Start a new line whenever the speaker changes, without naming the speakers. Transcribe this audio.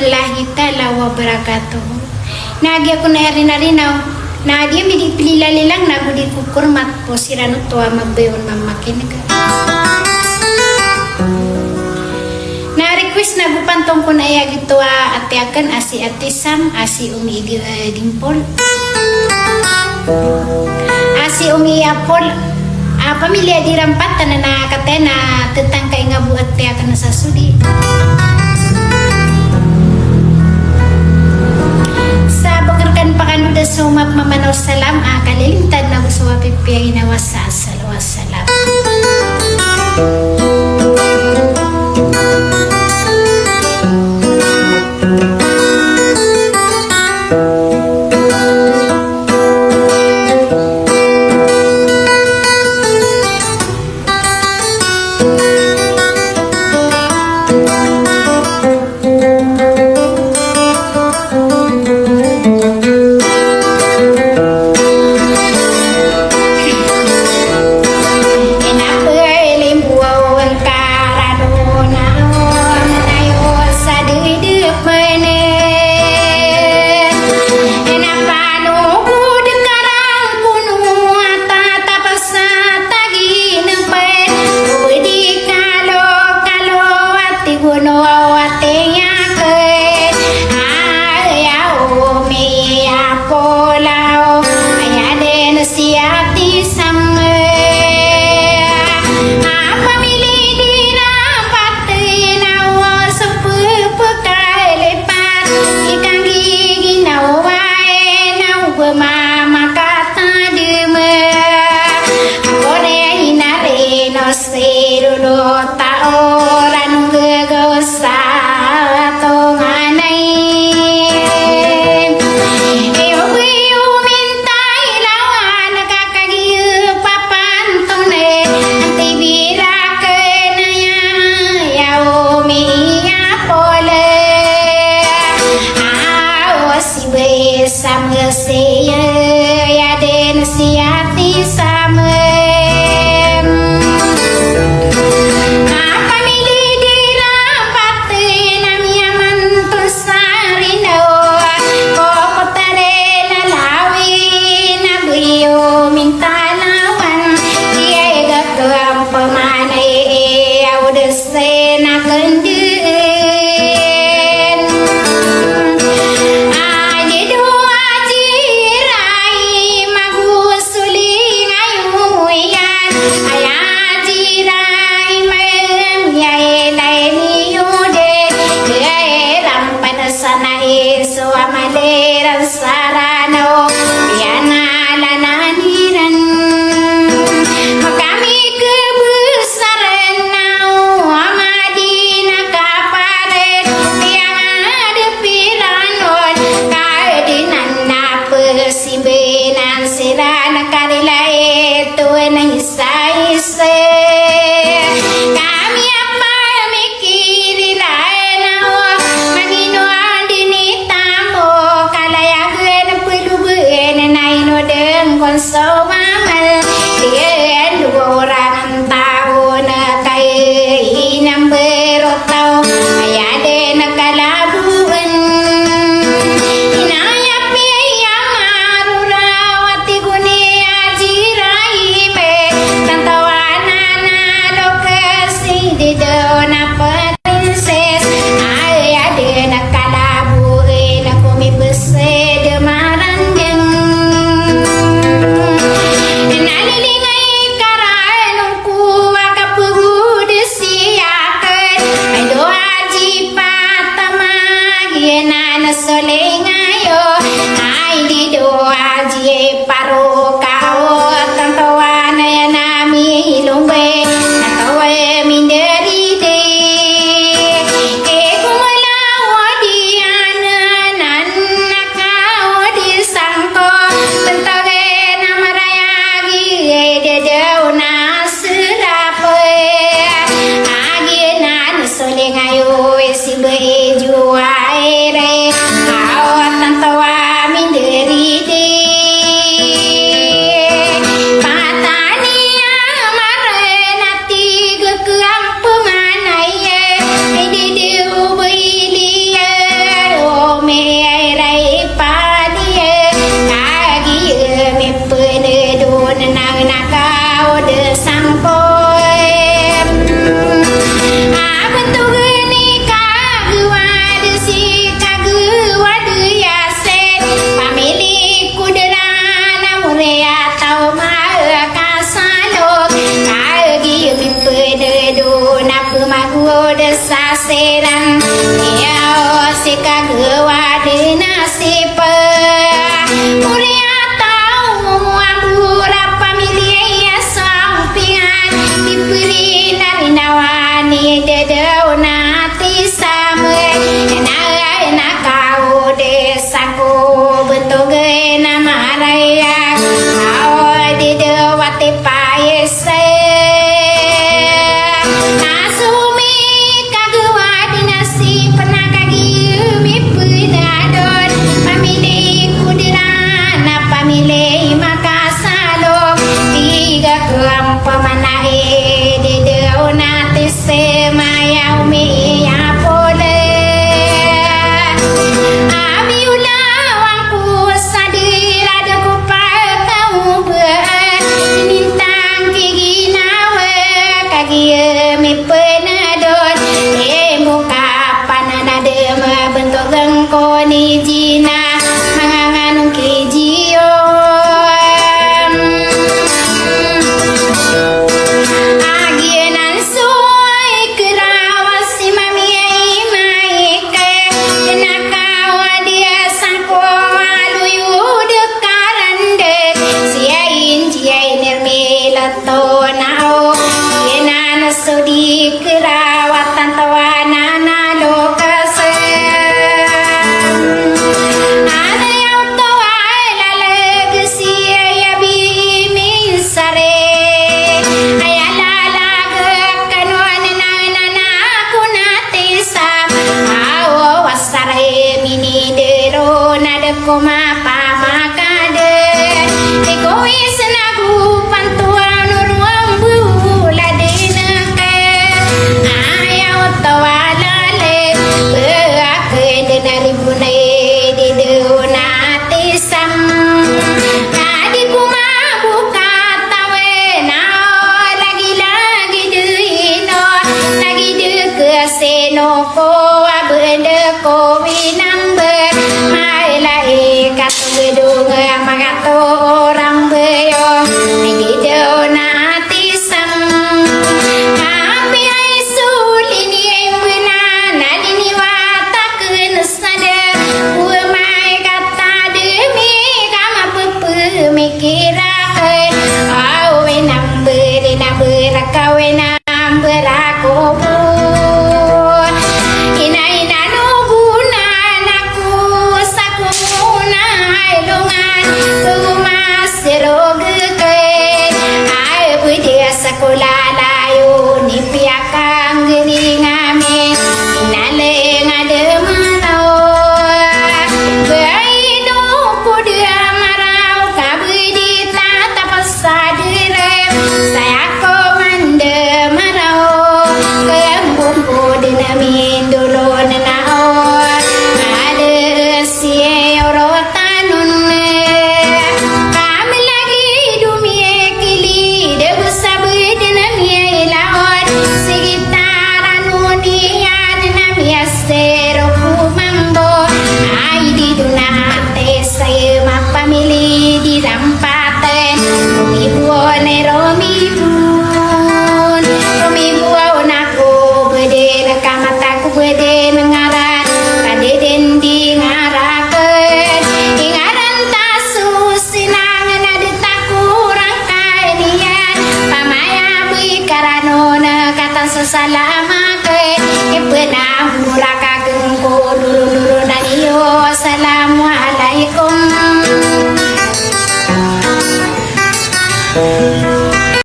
warahmatullahi taala wabarakatuh. Nagi ako na rin-arinaw. Na dia mi dipilililang na gudi kukurmat po sirano to magbayon mamakinaga. Na request na gupantong ko na iya gitu ate akan asi atisam asi umi dimpol. Asi umi apol. Pamilya dirampat na katena tentang kay nga buat te akan sa sudi. Sa bakarkan pakanuda sumap mamanaw salam kalilintad na gusto wapipiyay na wassalam. kagawa de nasib mulia tahu ambura pamilya sampian diberi dari nawani dedauna tisame na kau desaku bentuk nama raya kau di dewati paese nasumi kagawa dinasi pernah kagi mipudadon pamilih kudirana pamilih makasalo tiga keampamanae di deunati semayau mi apole koni jina manganganung kejio agienan soy kerawas si mamiai maike denakawa dia sangko aluyu dekarande siain jiai nirmilato nao gienan sodi kerawatan tawana nalokase koma pamakade egois nagu pantuan ruang bula dinake ayaw tawalale beake dari bunai di dunati sam tadi kuma buka tawe nao lagi duino lagi de keseno ko abende ko winambe gedung magato orang beyo di donati sam tapi ai sulini embenana dini wata kenesade umai kata demi kama pepe mikirakeun awe nambere nambere kawe nambere aku sekolah layu ni piakang gini ngame inale ngade marau baido kudia marau kabudi tata pasadire saya komande marau kembumbu dinamin dulu nenao ada si rotanun kami lagi dumie kili debu sekitaran unian namiasero kumambo ai di dunate saya mapamili di rampaten romi buone romi buon aku bede kamataku bede ngaran kadeden di ngarakeun ingaran tasu sinangan ada takurang kainian pamaya bui karanona kata sesalama ke ipenah muraka gengko dulu daniyo assalamualaikum